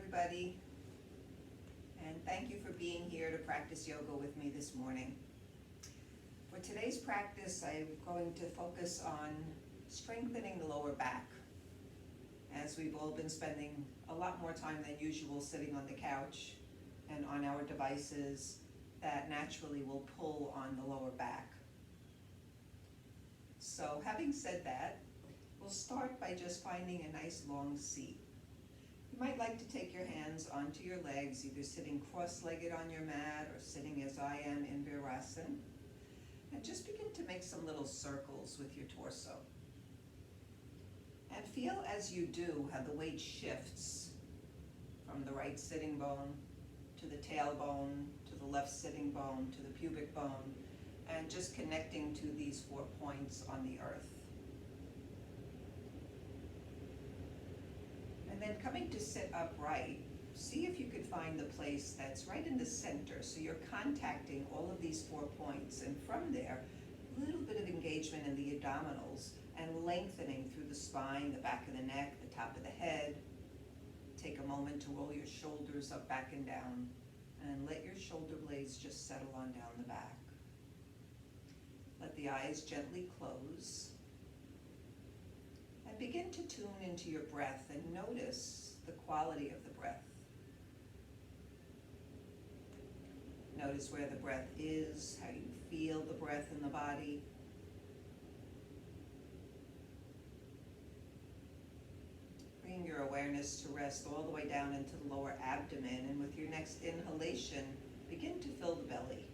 everybody, and thank you for being here to practice yoga with me this morning. For today's practice, I'm going to focus on strengthening the lower back, as we've all been spending a lot more time than usual sitting on the couch and on our devices that naturally will pull on the lower back. So having said that, we'll start by just finding a nice long seat. You might like to take your hands onto your legs, either sitting cross-legged on your mat or sitting as I am in Virasana. And just begin to make some little circles with your torso. And feel as you do how the weight shifts from the right sitting bone to the tailbone, to the left sitting bone, to the pubic bone, and just connecting to these 4 points on the earth. And then coming to sit upright, see if you could find the place that's right in the center, so you're contacting all of these 4 points, and from there, a little bit of engagement in the abdominals and lengthening through the spine, the back of the neck, the top of the head. Take a moment to roll your shoulders up, back, and down, and let your shoulder blades just settle on down the back. Let the eyes gently close. And begin to tune into your breath and notice the quality of the breath. Notice where the breath is, how you feel the breath in the body. Bring your awareness to rest all the way down into the lower abdomen, and with your next inhalation, begin to fill the belly.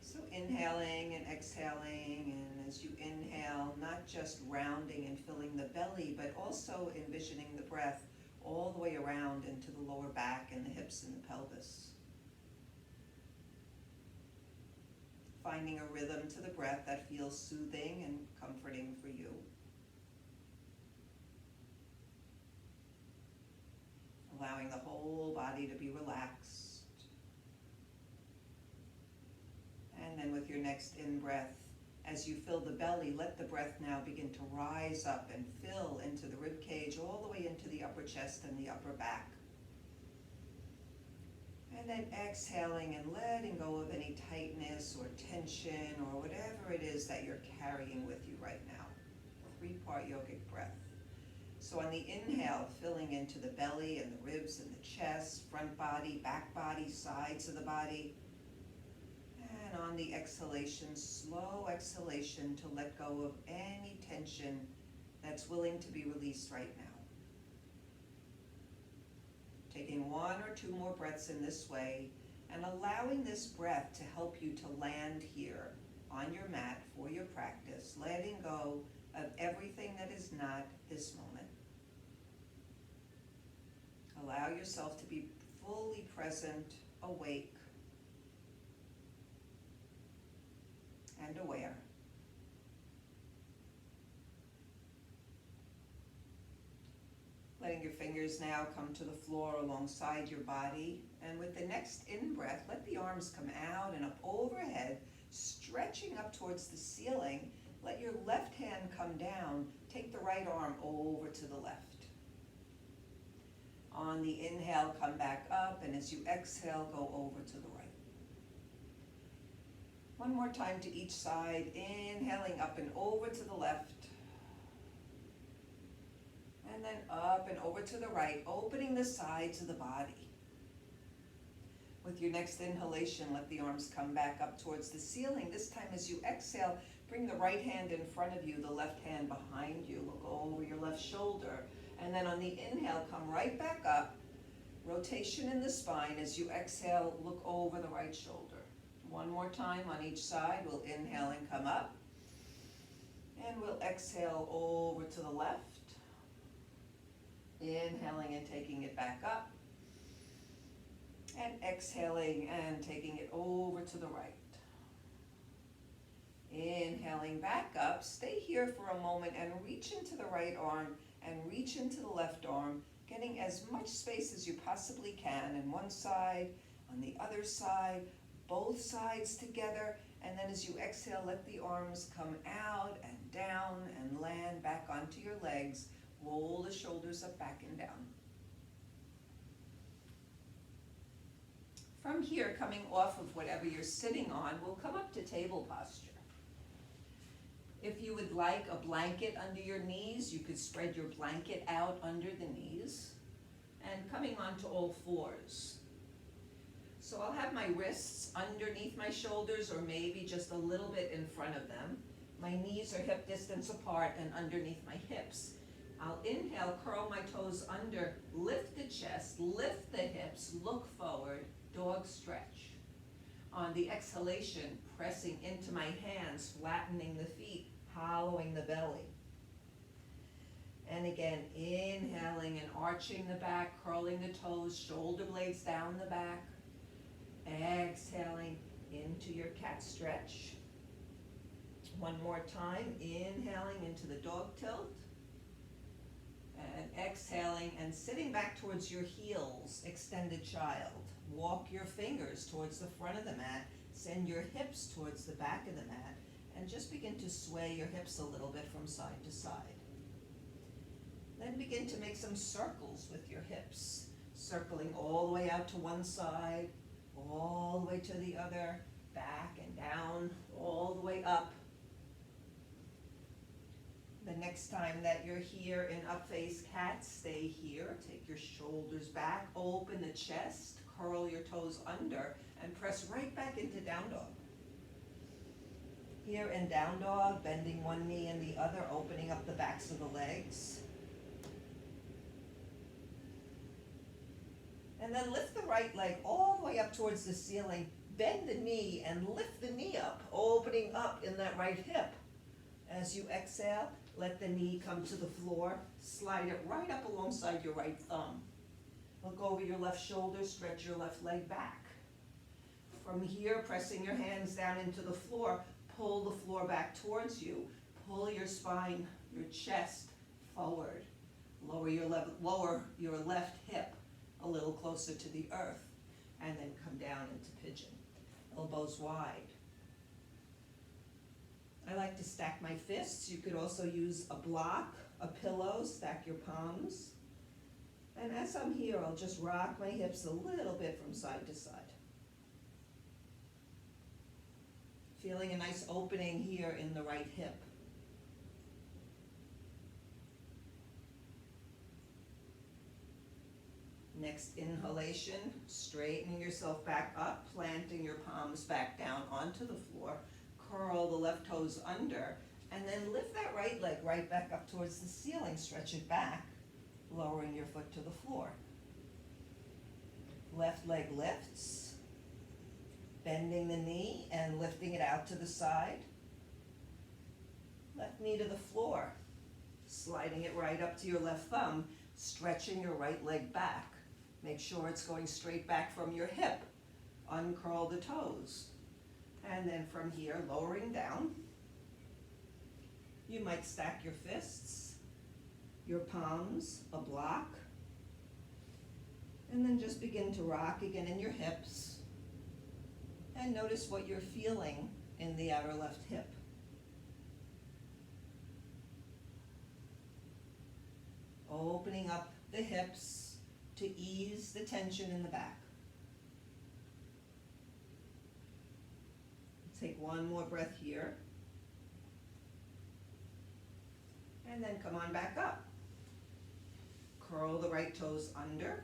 So inhaling and exhaling, and as you inhale, not just rounding and filling the belly, but also envisioning the breath all the way around into the lower back and the hips and the pelvis. Finding a rhythm to the breath that feels soothing and comforting for you. Allowing the whole body to be relaxed. And then with your next in-breath, as you fill the belly, let the breath now begin to rise up and fill into the rib cage, all the way into the upper chest and the upper back. And then exhaling and letting go of any tightness or tension or whatever it is that you're carrying with you right now. 3-part yogic breath. So on the inhale, filling into the belly and the ribs and the chest, front body, back body, sides of the body. And on the exhalation, slow exhalation to let go of any tension that's willing to be released right now. Taking 1 or 2 more breaths in this way, and allowing this breath to help you to land here on your mat for your practice, letting go of everything that is not this moment. Allow yourself to be fully present, awake, and aware. Letting your fingers now come to the floor alongside your body. And with the next in-breath, let the arms come out and up overhead, stretching up towards the ceiling. Let your left hand come down. Take the right arm over to the left. On the inhale, come back up, and as you exhale, go over to the right. 1 more time to each side, inhaling up and over to the left. And then up and over to the right, opening the sides of the body. With your next inhalation, let the arms come back up towards the ceiling. This time as you exhale, bring the right hand in front of you, the left hand behind you. Look over your left shoulder. And then on the inhale, come right back up. Rotation in the spine. As you exhale, look over the right shoulder. 1 more time on each side. We'll inhale and come up. And we'll exhale over to the left. Inhaling and taking it back up. And exhaling and taking it over to the right. Inhaling back up. Stay here for a moment and reach into the right arm and reach into the left arm, getting as much space as you possibly can on one side, on the other side, both sides together, and then as you exhale, let the arms come out and down and land back onto your legs Roll the shoulders up, back, and down. From here, coming off of whatever you're sitting on, we'll come up to table posture. If you would like a blanket under your knees, you could spread your blanket out under the knees and coming onto all fours. So I'll have my wrists underneath my shoulders or maybe just a little bit in front of them. My knees are hip distance apart and underneath my hips. I'll inhale, curl my toes under, lift the chest, lift the hips, look forward, dog stretch. On the exhalation, pressing into my hands, flattening the feet, hollowing the belly. And again, inhaling and arching the back, curling the toes, shoulder blades down the back. Exhaling into your cat stretch. One more time, inhaling into the dog tilt. And exhaling and sitting back towards your heels, extended child. Walk your fingers towards the front of the mat. Send your hips towards the back of the mat. And just begin to sway your hips a little bit from side to side. Then begin to make some circles with your hips. Circling all the way out to one side, all the way to the other, back and down, all the way up. The next time that you're here in up face cat, stay here. Take your shoulders back, open the chest, curl your toes under, and press right back into down dog. Here in down dog, bending one knee and the other, opening up the backs of the legs. And then lift the right leg all the way up towards the ceiling. Bend the knee and lift the knee up, opening up in that right hip. As you exhale, let the knee come to the floor. Slide it right up alongside your right thumb. Look over your left shoulder, stretch your left leg back. From here, pressing your hands down into the floor, pull the floor back towards you. Pull your spine, your chest forward. Lower your left hip a little closer to the earth, and then come down into pigeon. Elbows wide. I like to stack my fists. You could also use a block, a pillow, stack your palms. And as I'm here, I'll just rock my hips a little bit from side to side. Feeling a nice opening here in the right hip. Next inhalation, straightening yourself back up, planting your palms back down onto the floor. Curl the left toes under, and then lift that right leg right back up towards the ceiling. Stretch it back, lowering your foot to the floor. Left leg lifts, bending the knee and lifting it out to the side. Left knee to the floor, sliding it right up to your left thumb, stretching your right leg back. Make sure it's going straight back from your hip. Uncurl the toes. And then from here, lowering down. You might stack your fists, your palms, a block. And then just begin to rock again in your hips. And notice what you're feeling in the outer left hip. Opening up the hips to ease the tension in the back. Take one more breath here. And then come on back up. Curl the right toes under.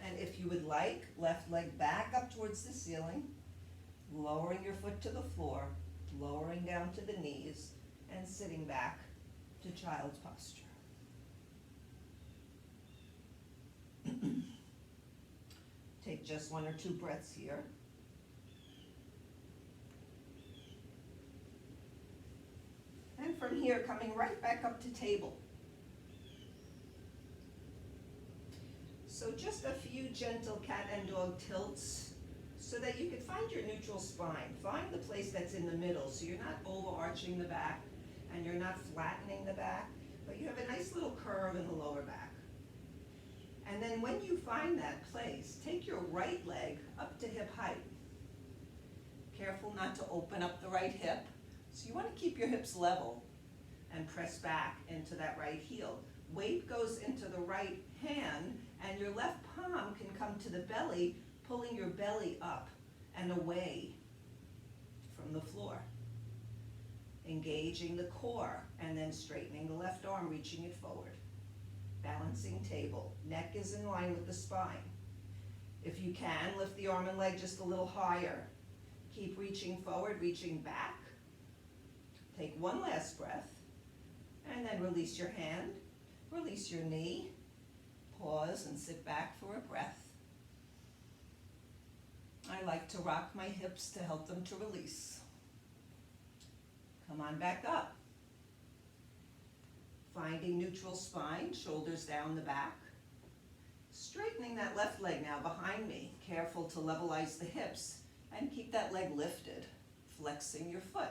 And if you would like, left leg back up towards the ceiling, lowering your foot to the floor, lowering down to the knees, and sitting back to child's posture. Take just one or two breaths here. And from here, coming right back up to table. So just a few gentle cat and dog tilts so that you can find your neutral spine. Find the place that's in the middle so you're not overarching the back and you're not flattening the back, but you have a nice little curve in the lower back. And then when you find that place, take your right leg up to hip height. Careful not to open up the right hip. So you want to keep your hips level and press back into that right heel. weight goes into the right hand, and your left palm can come to the belly, pulling your belly up and away from the floor. Engaging the core, and then straightening the left arm, reaching it forward. Balancing table. Neck is in line with the spine. If you can, lift the arm and leg just a little higher. Keep reaching forward, reaching back. Take one last breath, and then release your hand, release your knee, pause and sit back for a breath. I like to rock my hips to help them to release. Come on back up. Finding neutral spine, shoulders down the back. Straightening that left leg now behind me. Careful to levelize the hips and keep that leg lifted. Flexing your foot.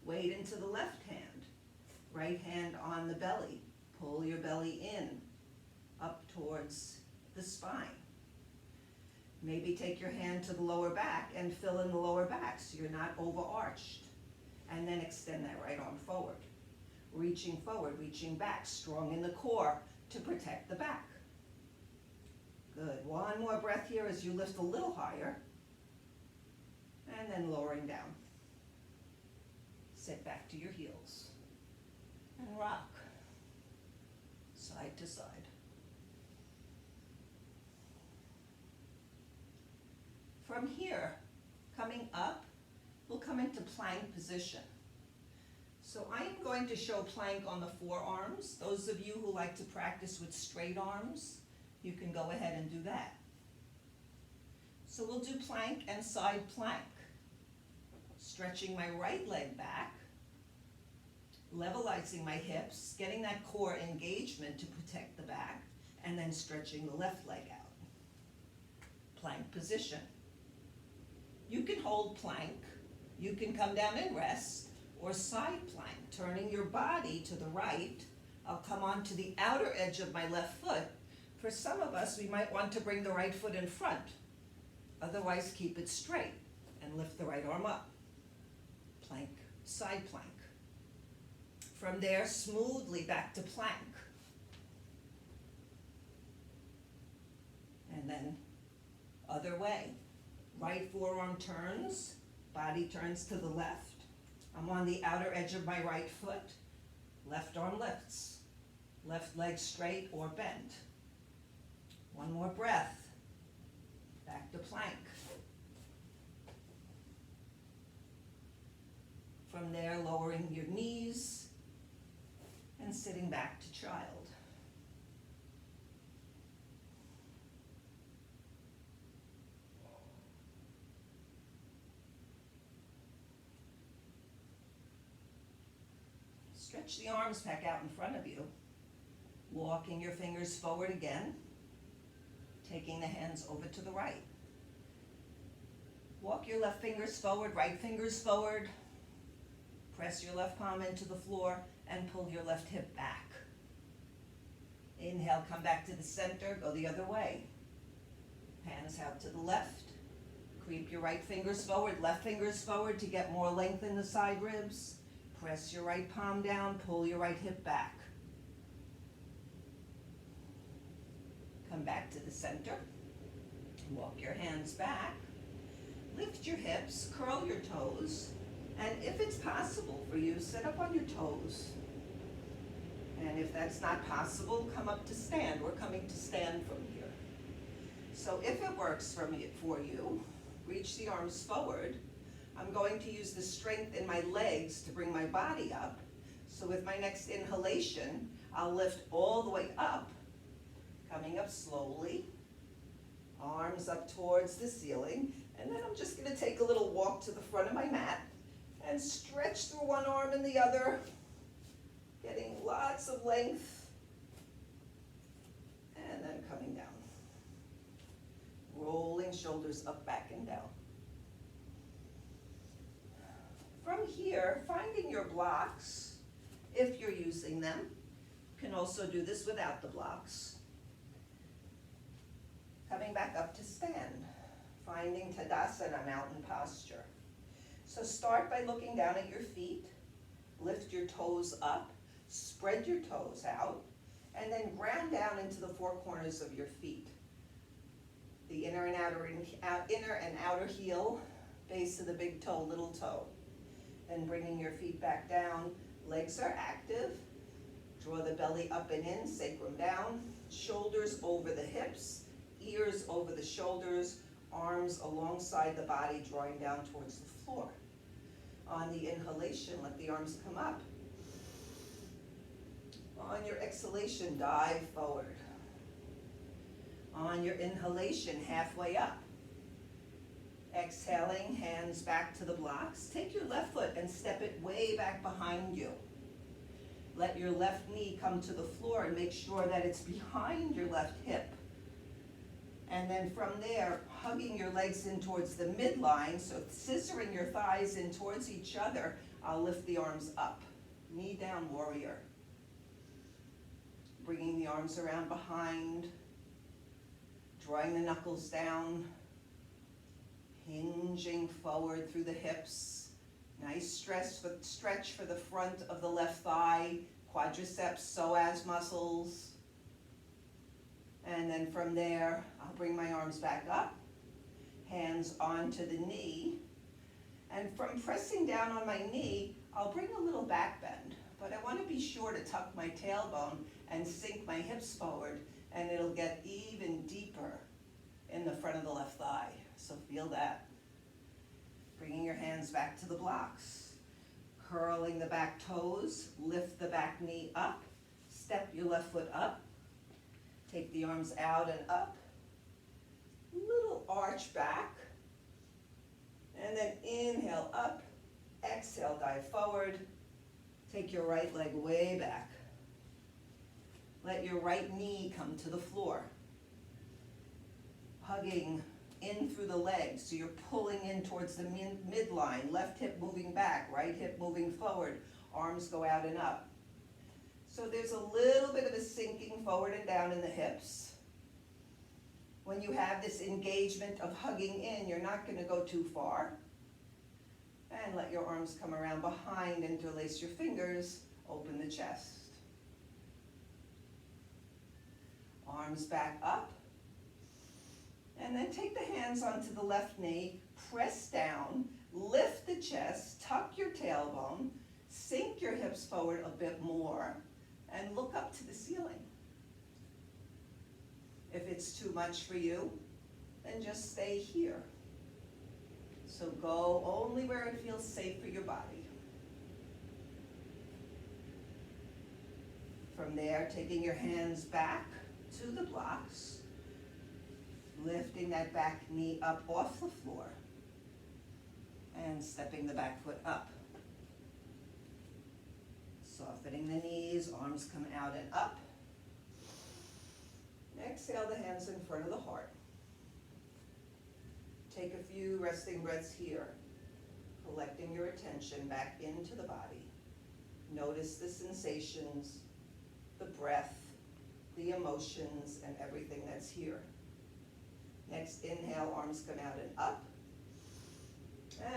Weight into the left hand. Right hand on the belly. Pull your belly in, up towards the spine. Maybe take your hand to the lower back and fill in the lower back so you're not overarched. And then extend that right arm forward. Reaching forward, reaching back, strong in the core to protect the back. Good. One more breath here as you lift a little higher. And then lowering down. Sit back to your heels. And rock. Side to side. From here, coming up, we'll come into plank position. So I am going to show plank on the forearms. Those of you who like to practice with straight arms, you can go ahead and do that. So we'll do plank and side plank. Stretching my right leg back, levelizing my hips, getting that core engagement to protect the back, and then stretching the left leg out. Plank position. You can hold plank, you can come down and rest, or side plank, turning your body to the right. I'll come onto the outer edge of my left foot. For some of us, we might want to bring the right foot in front. Otherwise, keep it straight and lift the right arm up. Plank, side plank. From there, smoothly back to plank. And then other way. Right forearm turns, body turns to the left. I'm on the outer edge of my right foot. Left arm lifts. Left leg straight or bent. One more breath. Back to plank. From there, lowering your knees and sitting back to child. Stretch the arms back out in front of you. Walking your fingers forward again. Taking the hands over to the right. Walk your left fingers forward, right fingers forward. Press your left palm into the floor and pull your left hip back. Inhale, come back to the center, go the other way. Hands out to the left. Creep your right fingers forward, left fingers forward to get more length in the side ribs. Press your right palm down, pull your right hip back. Come back to the center. Walk your hands back. Lift your hips, curl your toes, and if it's possible for you, sit up on your toes. And if that's not possible, come up to stand. We're coming to stand from here. So if it works for you, reach the arms forward. I'm going to use the strength in my legs to bring my body up. So with my next inhalation, I'll lift all the way up, coming up slowly, arms up towards the ceiling, and then I'm just going to take a little walk to the front of my mat and stretch through one arm and the other, getting lots of length, and then coming down. Rolling shoulders up, back, and down. From here, finding your blocks, if you're using them. You can also do this without the blocks. Coming back up to stand, finding Tadasana, mountain posture. So start by looking down at your feet, lift your toes up, spread your toes out, And then ground down into the four corners of your feet. The inner and outer heel, base of the big toe, little toe. Then bringing your feet back down, legs are active. Draw the belly up and in, sacrum down, shoulders over the hips, ears over the shoulders, arms alongside the body, drawing down towards the floor. On the inhalation, let the arms come up. On your exhalation, dive forward. On your inhalation, halfway up. Exhaling, hands back to the blocks. Take your left foot and step it way back behind you. Let your left knee come to the floor and make sure that it's behind your left hip. And then from there, hugging your legs in towards the midline, so scissoring your thighs in towards each other, I'll lift the arms up. Knee down, warrior. Bringing the arms around behind, drawing the knuckles down, hinging forward through the hips. Nice stretch for the front of the left thigh, quadriceps, psoas muscles. And then from there, I'll bring my arms back up, hands onto the knee. And from pressing down on my knee, I'll bring a little back bend. But I want to be sure to tuck my tailbone and sink my hips forward, and it'll get even deeper in the front of the left thigh. So feel that. Bringing your hands back to the blocks. Curling the back toes, lift the back knee up, step your left foot up, take the arms out and up, little arch back, and then inhale up, exhale, dive forward, take your right leg way back. Let your right knee come to the floor. Hugging in through the legs, so you're pulling in towards the midline, left hip moving back, right hip moving forward, arms go out and up. So there's a little bit of a sinking forward and down in the hips. When you have this engagement of hugging in, you're not going to go too far. And let your arms come around behind, interlace your fingers, open the chest. Arms back up. And then take the hands onto the left knee, press down, lift the chest, tuck your tailbone, sink your hips forward a bit more, and look up to the ceiling. If it's too much for you, then just stay here. So go only where it feels safe for your body. From there, taking your hands back to the blocks, lifting that back knee up off the floor, and stepping the back foot up. Softening the knees, arms come out and up. Exhale the hands in front of the heart. Take a few resting breaths here, collecting your attention back into the body. Notice the sensations, the breath, the emotions, and everything that's here. Next inhale, arms come out and up.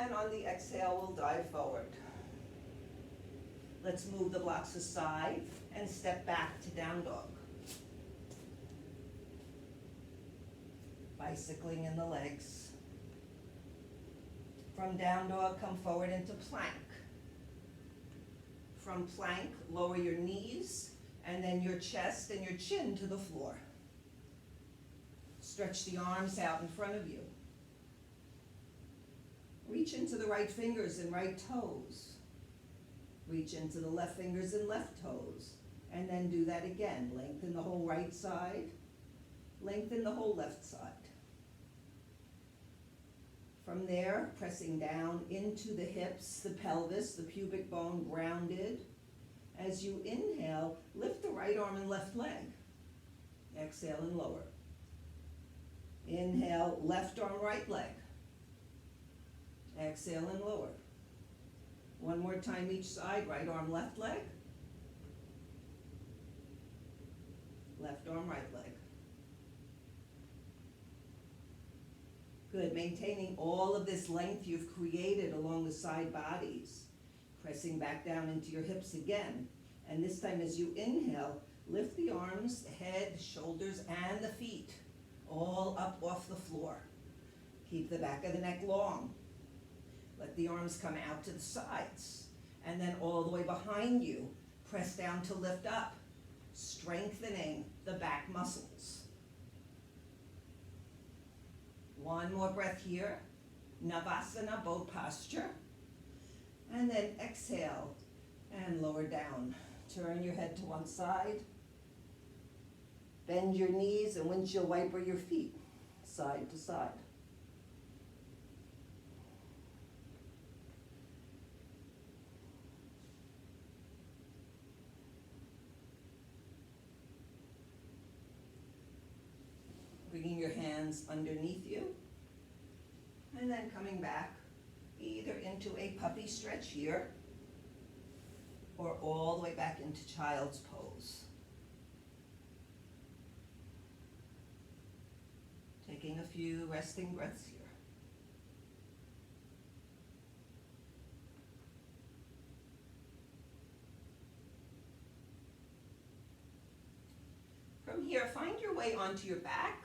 And on the exhale, we'll dive forward. Let's move the blocks aside and step back to down dog. Bicycling in the legs. From down dog, come forward into plank. From plank, lower your knees and then your chest and your chin to the floor. Stretch the arms out in front of you. Reach into the right fingers and right toes. Reach into the left fingers and left toes. And then do that again. Lengthen the whole right side. Lengthen the whole left side. From there, pressing down into the hips, the pelvis, the pubic bone grounded. As you inhale, lift the right arm and left leg. Exhale and lower. Inhale, left arm, right leg. Exhale and lower. One more time each side, right arm, left leg. Left arm, right leg. Good, maintaining all of this length you've created along the side bodies. Pressing back down into your hips again. And this time as you inhale, Lift the arms, the head, the shoulders, and the feet all up off the floor. Keep the back of the neck long. Let the arms come out to the sides. And then all the way behind you, press down to lift up, strengthening the back muscles. One more breath here. Navasana, boat posture. And then exhale and lower down. Turn your head to one side. Bend your knees and windshield wiper your feet side to side. Bringing your hands underneath you, and then coming back either into a puppy stretch here, or all the way back into child's pose. Taking a few resting breaths here. From here, find your way onto your back.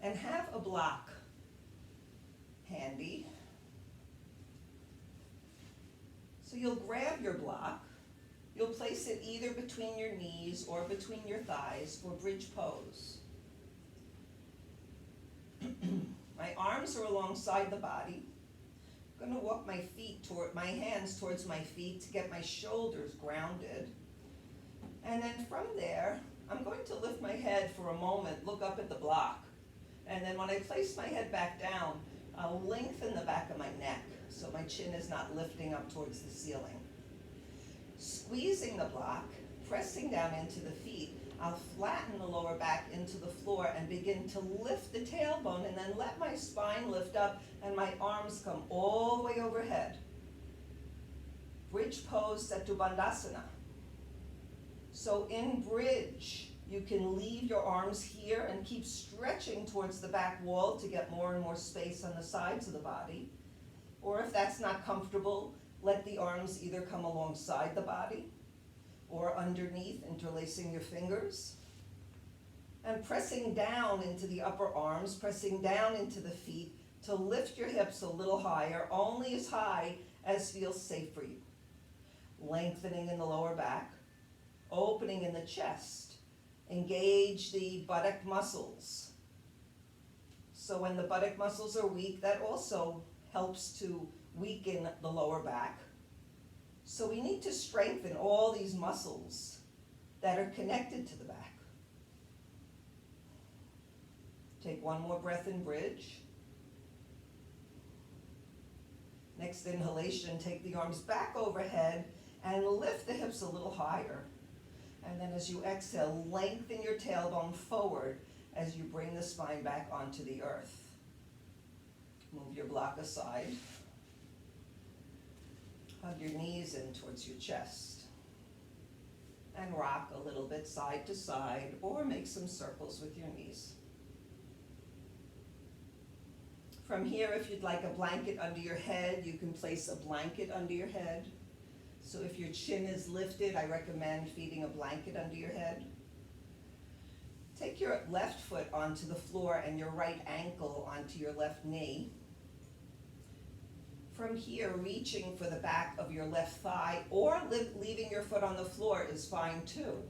And have a block handy. So you'll grab your block. You'll place it either between your knees or between your thighs for bridge pose. My arms are alongside the body. I'm going to walk my hands towards my feet to get my shoulders grounded. And then from there, I'm going to lift my head for a moment, look up at the block. And then when I place my head back down, I'll lengthen the back of my neck so my chin is not lifting up towards the ceiling. Squeezing the block, pressing down into the feet, I'll flatten the lower back into the floor and begin to lift the tailbone and then let my spine lift up and my arms come all the way overhead. Bridge pose, Setu Bandhasana. So in bridge, you can leave your arms here and keep stretching towards the back wall to get more and more space on the sides of the body. Or if that's not comfortable, let the arms either come alongside the body or underneath, interlacing your fingers. And pressing down into the upper arms, pressing down into the feet to lift your hips a little higher, only as high as feels safe for you. Lengthening in the lower back, opening in the chest. Engage the buttock muscles. So when the buttock muscles are weak, that also helps to weaken the lower back. So we need to strengthen all these muscles that are connected to the back. Take one more breath in bridge. Next inhalation, take the arms back overhead and lift the hips a little higher. And then as you exhale, lengthen your tailbone forward as you bring the spine back onto the earth. Move your block aside. Hug your knees in towards your chest. And rock a little bit side to side or make some circles with your knees. From here, if you'd like a blanket under your head, you can place a blanket under your head. So if your chin is lifted, I recommend feeding a blanket under your head. Take your left foot onto the floor and your right ankle onto your left knee. From here, reaching for the back of your left thigh or leaving your foot on the floor is fine too.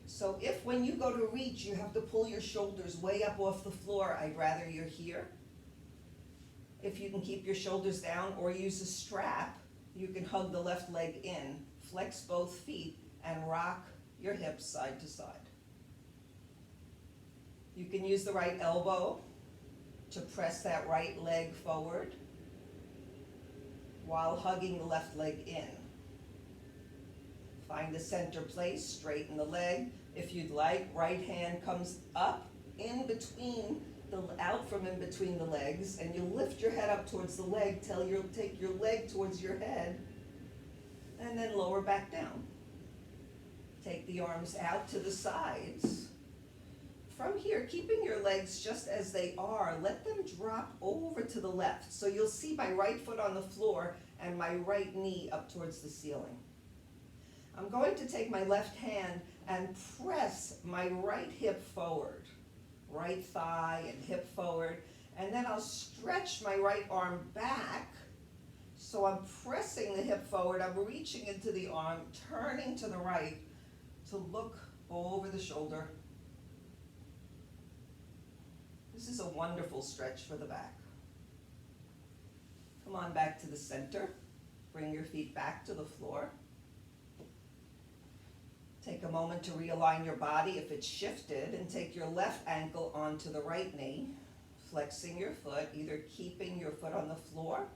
So if when you go to reach, you have to pull your shoulders way up off the floor, I'd rather you're here. If you can keep your shoulders down or use a strap, you can hug the left leg in, flex both feet, and rock your hips side to side. You can use the right elbow to press that right leg forward while hugging the left leg in. Find the center place, straighten the leg. If you'd like, right hand comes up in between out from in between the legs, and you lift your head up towards the leg till you'll take your leg towards your head, and then lower back down. Take the arms out to the sides. From here, keeping your legs just as they are, let them drop over to the left. So you'll see my right foot on the floor and my right knee up towards the ceiling. I'm going to take my left hand and press my right hip forward, right thigh and hip forward, and then I'll stretch my right arm back. So I'm pressing the hip forward, I'm reaching into the arm, turning to the right to look over the shoulder. This is a wonderful stretch for the back. Come on back to the center. Bring your feet back to the floor. Take a moment to realign your body if it's shifted, and take your left ankle onto the right knee, flexing your foot, either keeping your foot on the floor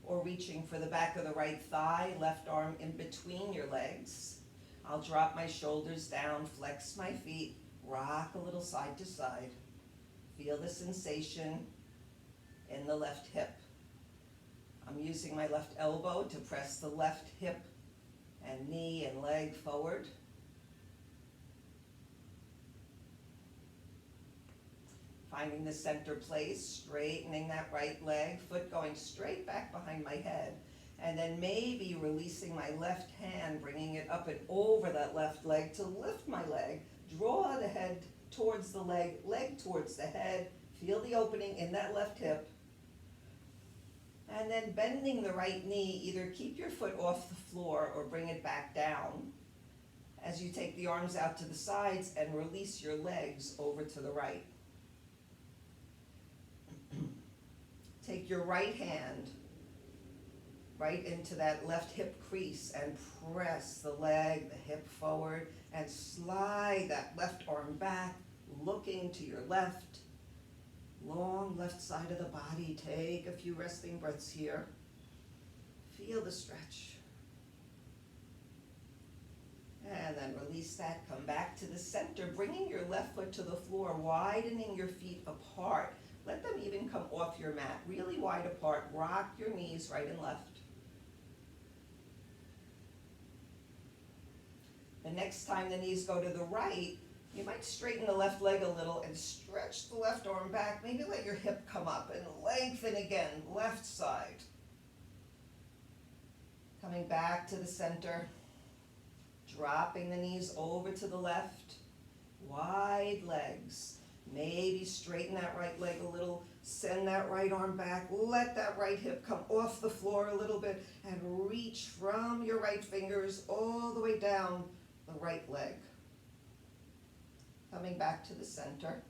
or reaching for the back of the right thigh, left arm in between your legs. I'll drop my shoulders down, flex my feet, rock a little side to side. Feel the sensation in the left hip. I'm using my left elbow to press the left hip and knee and leg forward. Finding the center place, straightening that right leg, foot going straight back behind my head, and then maybe releasing my left hand, bringing it up and over that left leg to lift my leg, draw the head towards the leg, leg towards the head, feel the opening in that left hip, and then bending the right knee, either keep your foot off the floor or bring it back down as you take the arms out to the sides and release your legs over to the right. Take your right hand right into that left hip crease and press the leg, the hip forward, and slide that left arm back, looking to your left. Long left side of the body. Take a few resting breaths here. Feel the stretch. And then release that. Come back to the center, bringing your left foot to the floor, widening your feet apart. Let them even come off your mat, really wide apart. Rock your knees right and left. The next time the knees go to the right, you might straighten the left leg a little and stretch the left arm back. Maybe let your hip come up and lengthen again, left side. Coming back to the center, dropping the knees over to the left, wide legs. Maybe straighten that right leg a little, send that right arm back, let that right hip come off the floor a little bit, and reach from your right fingers all the way down the right leg. Coming back to the center.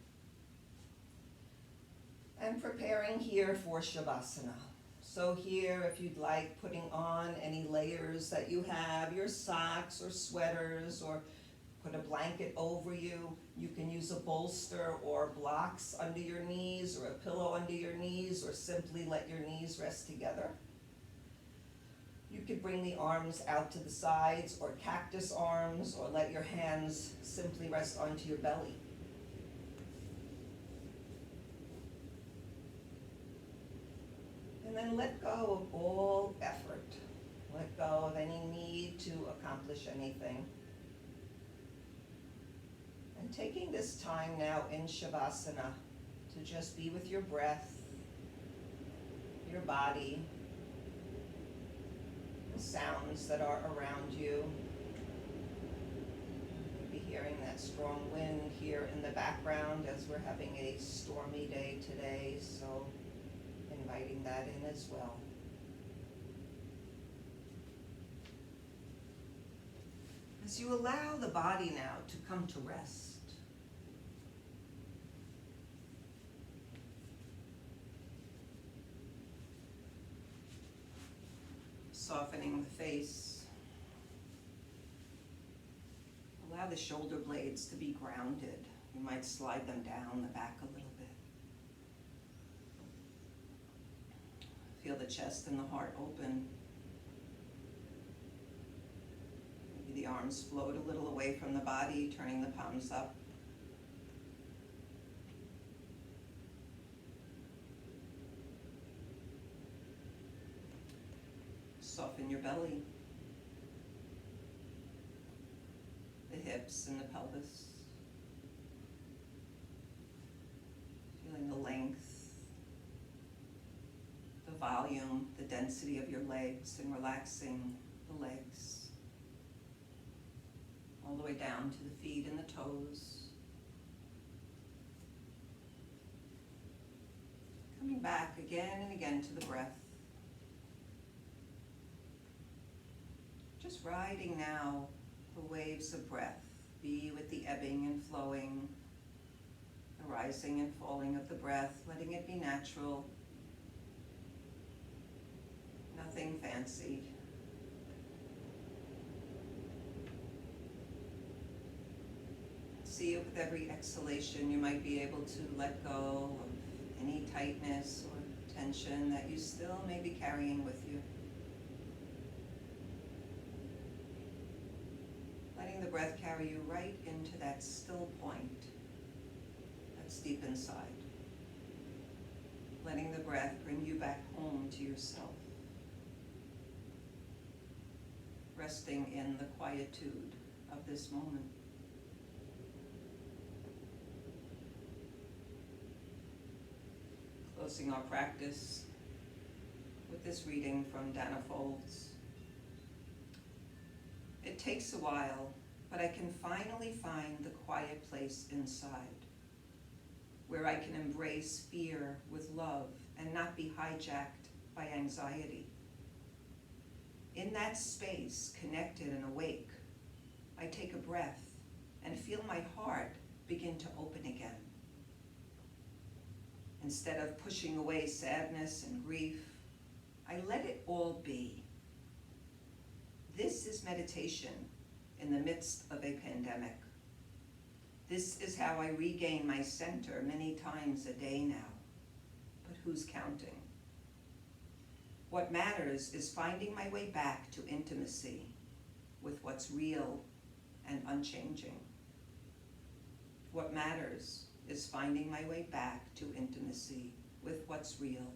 And preparing here for Shavasana. So here, if you'd like, putting on any layers that you have, your socks or sweaters, or put a blanket over you. You can use a bolster or blocks under your knees, or a pillow under your knees, or simply let your knees rest together. You could bring the arms out to the sides, or cactus arms, or let your hands simply rest onto your belly. And then let go of all effort. Let go of any need to accomplish anything. And taking this time now in Shavasana to just be with your breath, your body, the sounds that are around you. You'll be hearing that strong wind here in the background as we're having a stormy day today, so inviting that in as well. As you allow the body now to come to rest, softening the face, allow the shoulder blades to be grounded. You might slide them down the back a little bit. Feel the chest and the heart open. Maybe the arms float a little away from the body, turning the palms up. Soften your belly, the hips and the pelvis. Feeling the length, the volume volume, the density of your legs, and relaxing the legs all the way down to the feet and the toes. Coming back again and again to the breath. Just riding now the waves of breath. Be with the ebbing and flowing, the rising and falling of the breath, letting it be natural. Nothing fancy. See if with every exhalation you might be able to let go of any tightness or tension that you still may be carrying with you. Letting the breath carry you right into that still point that's deep inside. Letting the breath bring you back home to yourself. Resting in the quietude of this moment. Closing our practice with this reading from Dana Folds. It takes a while, but I can finally find the quiet place inside, where I can embrace fear with love and not be hijacked by anxiety. In that space, connected and awake, I take a breath and feel my heart begin to open again. Instead of pushing away sadness and grief, I let it all be. This is meditation in the midst of a pandemic. This is how I regain my center many times a day now. But who's counting? What matters is finding my way back to intimacy with what's real and unchanging. What matters is finding my way back to intimacy with what's real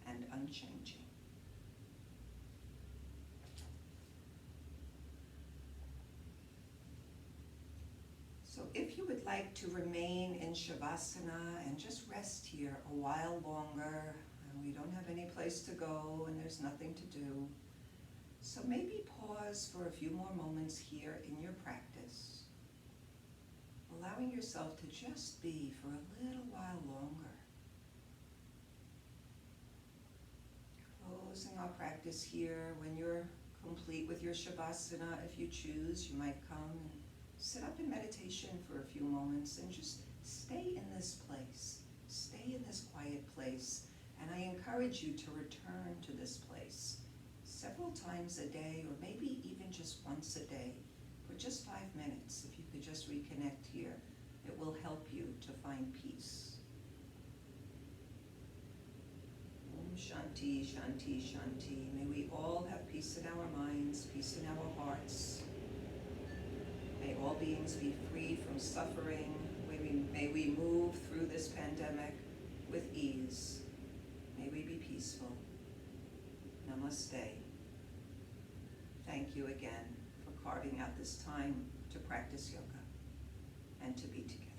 and unchanging. So if you would like to remain in Shavasana and just rest here a while longer, and we don't have any place to go and there's nothing to do, so maybe pause for a few more moments here in your practice, allowing yourself to just be for a little while longer. Closing our practice here. When you're complete with your Shavasana, if you choose, you might come and sit up in meditation for a few moments and just stay in this place. Stay in this quiet place. And I encourage you to return to this place several times a day, or maybe even just once a day, for just 5 minutes. If you could just reconnect here, it will help you to find peace. Om Shanti, Shanti, Shanti. May we all have peace in our minds, peace in our hearts. May all beings be free from suffering. May we move through this pandemic with ease. May we be peaceful. Namaste. Thank you again for carving out this time to practice yoga and to be together.